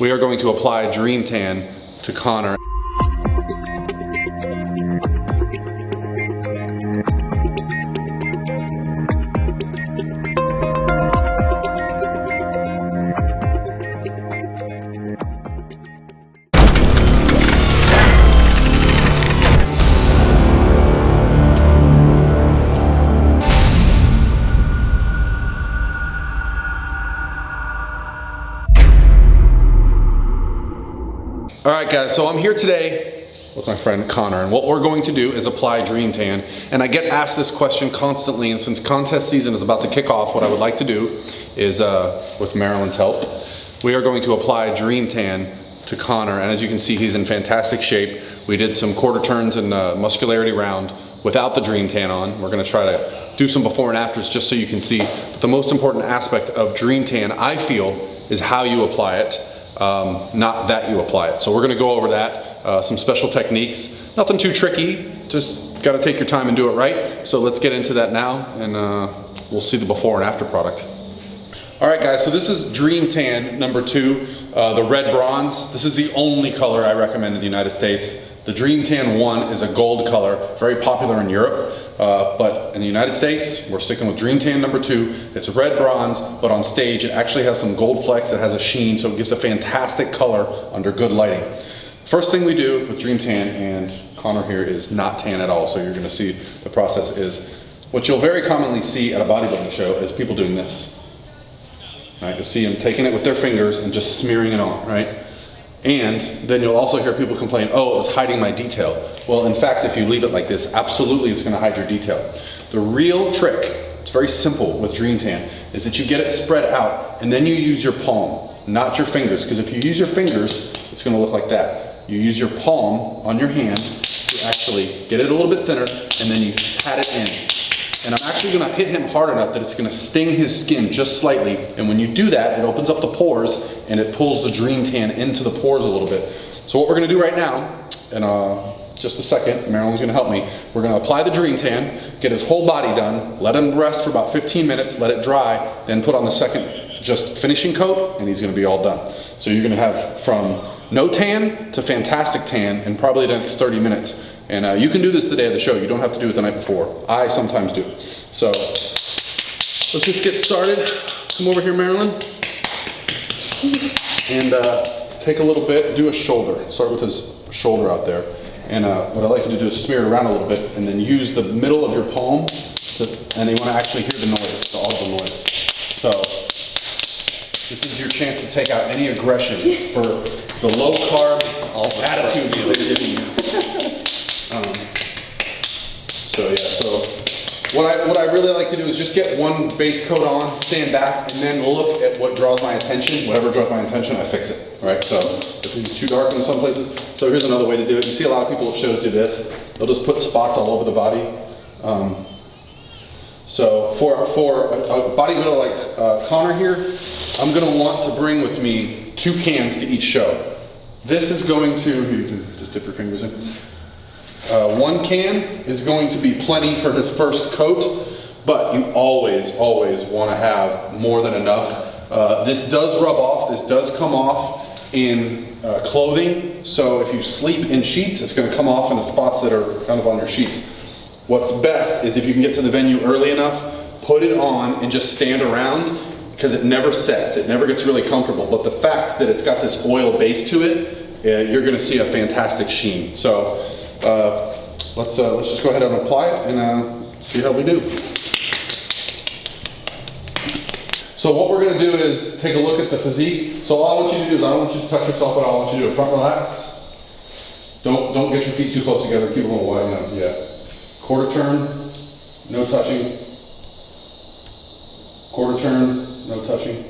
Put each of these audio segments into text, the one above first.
we are going to apply Dream Tan to Connor. All right guys, so I'm here today with my friend Connor, and what we're going to do is apply Dream Tan. And I get asked this question constantly, and since contest season is about to kick off, what I would like to do is, with Marilyn's help, we are going to apply Dream Tan to Connor. And as you can see, he's in fantastic shape. We did some quarter turns and muscularity round without the Dream Tan on. We're gonna try to do some before and afters just so you can see. But the most important aspect of Dream Tan, I feel, is how you apply it. Not that you apply it. So we're gonna go over that, some special techniques. Nothing too tricky, just gotta take your time and do it right. So let's get into that now, and we'll see the before and after product. All right guys, so this is Dream Tan number 2, the red bronze. This is the only color I recommend in the United States. The Dream Tan 1 is a gold color, very popular in Europe. But in the United States, we're sticking with Dream Tan number 2. It's red bronze, but on stage it actually has some gold flecks. It has a sheen, so it gives a fantastic color under good lighting. First thing we do with Dream Tan, and Connor here is not tan at all, so you're gonna see the process is, what you'll very commonly see at a bodybuilding show is people doing this. Right? You'll see them taking it with their fingers and just smearing it on, right? And then you'll also hear people complain, oh, it was hiding my detail. Well, in fact, if you leave it like this, absolutely it's gonna hide your detail. The real trick, it's very simple with Dream Tan, is that you get it spread out and then you use your palm, not your fingers, because if you use your fingers, it's gonna look like that. You use your palm on your hand to actually get it a little bit thinner, and then you pat it in. And I'm actually gonna hit him hard enough that it's gonna sting his skin just slightly. And when you do that, it opens up the pores and it pulls the Dream Tan into the pores a little bit. So what we're gonna do right now, in just a second, Marilyn's gonna help me. We're gonna apply the Dream Tan, get his whole body done, let him rest for about 15 minutes, let it dry, then put on the second just finishing coat, and he's gonna be all done. So you're gonna have from no tan to fantastic tan in probably the next 30 minutes. And you can do this the day of the show. You don't have to do it the night before. I sometimes do. So let's just get started. Come over here, Marilyn. And take a little bit, do a shoulder. Start with his shoulder out there. And what I like you to do is smear it around a little bit and then use the middle of your palm and you want to actually hear the noise, the audible noise. So this is your chance to take out any aggression for the low carb attitude that you're giving you. So yeah, so what I really like to do is just get one base coat on, stand back, and then look at what draws my attention. Whatever draws my attention, I fix it, right? So if it's too dark in some places, so here's another way to do it. You see a lot of people at shows do this. They'll just put spots all over the body. So for a bodybuilder like Connor here, I'm gonna want to bring with me 2 cans to each show. This is going to, you can just dip your fingers in. 1 can is going to be plenty for his first coat, but you always want to have more than enough. This does rub off, this does come off in clothing, so if you sleep in sheets, it's going to come off in the spots that are kind of on your sheets. What's best is if you can get to the venue early enough, put it on and just stand around, because it never sets, it never gets really comfortable, but the fact that it's got this oil base to it, you're going to see a fantastic sheen. So let's just go ahead and apply it and see how we do. So what we're going to do is take a look at the physique. So all I want you to do is I don't want you to touch yourself at all. I want you to do a front relax. Don't get your feet too close together. Keep them a little wide enough. Yeah. Quarter turn, no touching. Quarter turn, no touching.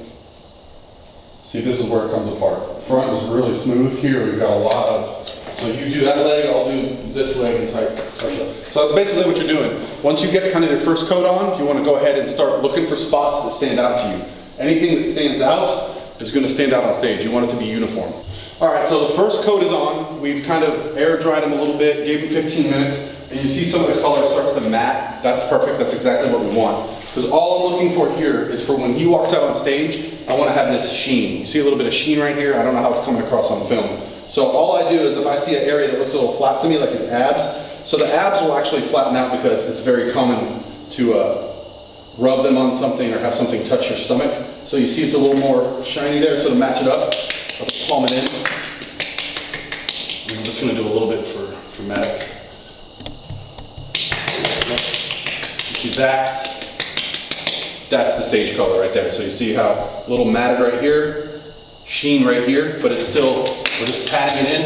See, this is where it comes apart. Front is really smooth. Here we've got a lot of. So you do that leg, I'll do this leg and tight. So that's basically what you're doing. Once you get kind of your first coat on, you want to go ahead and start looking for spots that stand out to you. Anything that stands out is going to stand out on stage. You want it to be uniform. All right, so the first coat is on. We've kind of air dried him a little bit, gave him 15 minutes, and you see some of the color starts to matte. That's perfect. That's exactly what we want. Because all I'm looking for here is for when he walks out on stage, I want to have this sheen. You see a little bit of sheen right here? I don't know how it's coming across on film. So all I do is if I see an area that looks a little flat to me, like his abs, so the abs will actually flatten out because it's very common to rub them on something or have something touch your stomach. So you see it's a little more shiny there, so to match it up, I'll just palm it in. And I'm just going to do a little bit for dramatic. You see that? That's the stage color right there. So you see how a little matted right here, sheen right here, but it's still, we're just patting it in,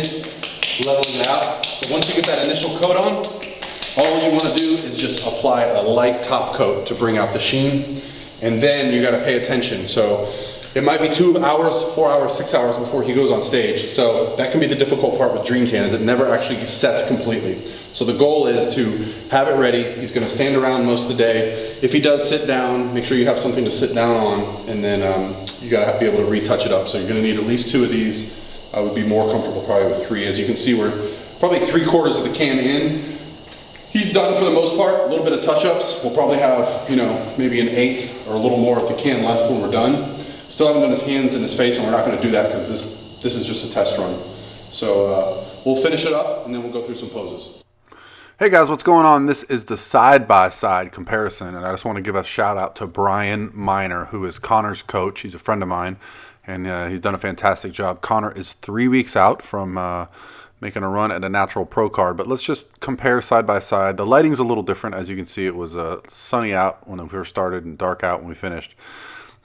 leveling it out. So once you get that initial coat on, all you want to do is just apply a light top coat to bring out the sheen, and then you got to pay attention. So it might be 2 hours, 4 hours, 6 hours before he goes on stage. So that can be the difficult part with Dream Tan, is it never actually sets completely. So the goal is to have it ready. He's going to stand around most of the day. If he does sit down, make sure you have something to sit down on, and then you got to be able to retouch it up. So you're going to need at least 2 of these. I would be more comfortable probably with 3. As you can see, we're probably 3/4 of the can in. He's done for the most part. A little bit of touch-ups. We'll probably have, you know, maybe an 1/8 or a little more of the can left when we're done. Still haven't done his hands and his face, and we're not going to do that because this is just a test run. So we'll finish it up, and then we'll go through some poses. Hey guys, what's going on? This is the side-by-side comparison, and I just want to give a shout out to Brian Miner, who is Conor's coach. He's a friend of mine, and he's done a fantastic job. Conor is 3 weeks out from making a run at a natural pro card, but let's just compare side-by-side. The lighting's a little different. As you can see, it was sunny out when we first started and dark out when we finished.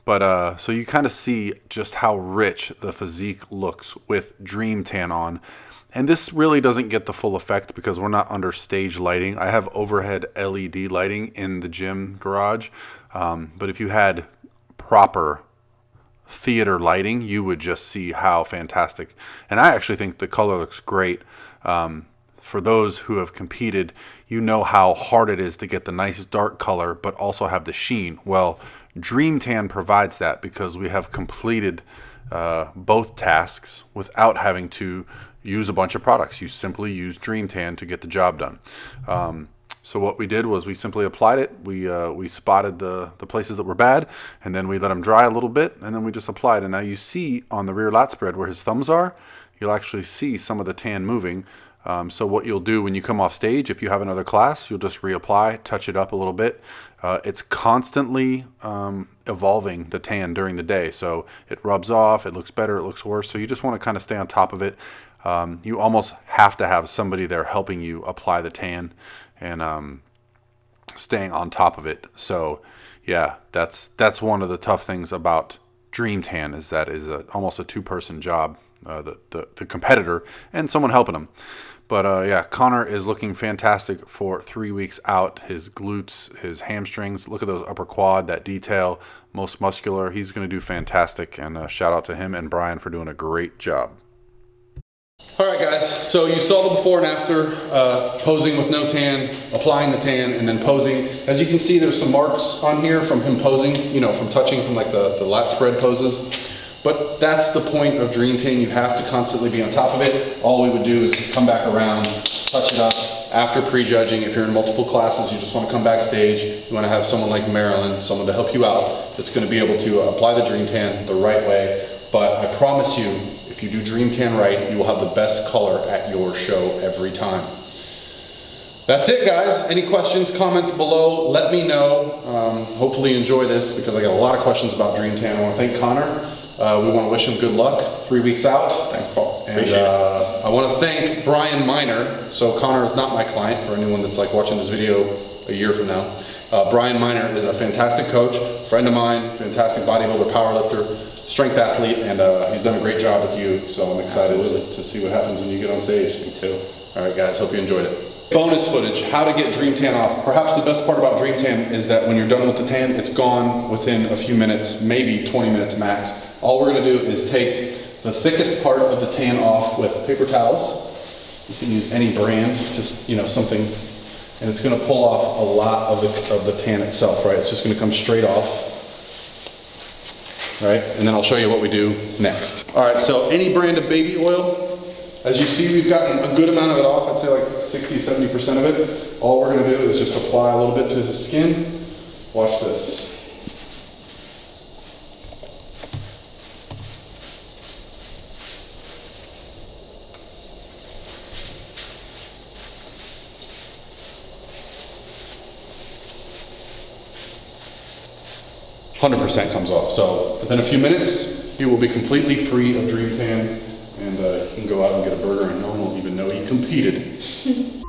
But so you kind of see just how rich the physique looks with Dream Tan on. And this really doesn't get the full effect because we're not under stage lighting. I have overhead LED lighting in the gym garage. But if you had proper theater lighting, you would just see how fantastic. And I actually think the color looks great. For those who have competed, you know how hard it is to get the nice dark color, but also have the sheen. Well, Dream Tan provides that because we have completed both tasks without having to use a bunch of products. You simply use Dream Tan to get the job done. So what we did was we simply applied it. We spotted the places that were bad, and then we let them dry a little bit, and then we just applied. And now you see on the rear lat spread where his thumbs are, you'll actually see some of the tan moving. So what you'll do when you come off stage, if you have another class, you'll just reapply, touch it up a little bit. It's constantly evolving the tan during the day. So it rubs off, it looks better, it looks worse. So you just want to kind of stay on top of it. You almost have to have somebody there helping you apply the tan and staying on top of it. So yeah, that's one of the tough things about Dream Tan, is that is almost a 2-person job, the competitor and someone helping him. But yeah, Conor is looking fantastic for 3 weeks out. His glutes, his hamstrings, look at those upper quad, that detail, most muscular. He's going to do fantastic, and shout out to him and Brian for doing a great job. All right, guys, so you saw the before and after, posing with no tan, applying the tan, and then posing. As you can see, there's some marks on here from him posing, you know, from touching from like the lat spread poses. But that's the point of Dream Tan. You have to constantly be on top of it. All we would do is come back around, touch it up after prejudging. If you're in multiple classes, you just want to come backstage. You want to have someone like Marilyn, someone to help you out, that's going to be able to apply the Dream Tan the right way. But I promise you, if you do Dream Tan right, you will have the best color at your show every time. That's it, guys. Any questions, comments below, let me know. Hopefully you enjoy this because I got a lot of questions about Dream Tan. I want to thank Conor. We want to wish him good luck 3 weeks out. Thanks, Paul. And I want to thank Brian Miner. So Conor is not my client, for anyone that's like watching this video a year from now. Brian Miner is a fantastic coach, friend of mine, fantastic bodybuilder, powerlifter, strength athlete, and he's done a great job with you. So I'm excited to see what happens when you get on stage. Me too. All right, guys, hope you enjoyed it. Bonus footage, how to get Dream Tan off. Perhaps the best part about Dream Tan is that when you're done with the tan, it's gone within a few minutes, maybe 20 minutes max. All we're going to do is take the thickest part of the tan off with paper towels. You can use any brand, just, you know, something, and it's going to pull off a lot of the tan itself, right? It's just going to come straight off, right? And then I'll show you what we do next. All right, so any brand of baby oil. As you see, we've gotten a good amount of it off. I'd say like 60, 70% of it. All we're going to do is just apply a little bit to the skin, Watch this. %, comes off. So within a few minutes, he will be completely free of dream tan, and he can go out and get a burger and no one will even know he competed.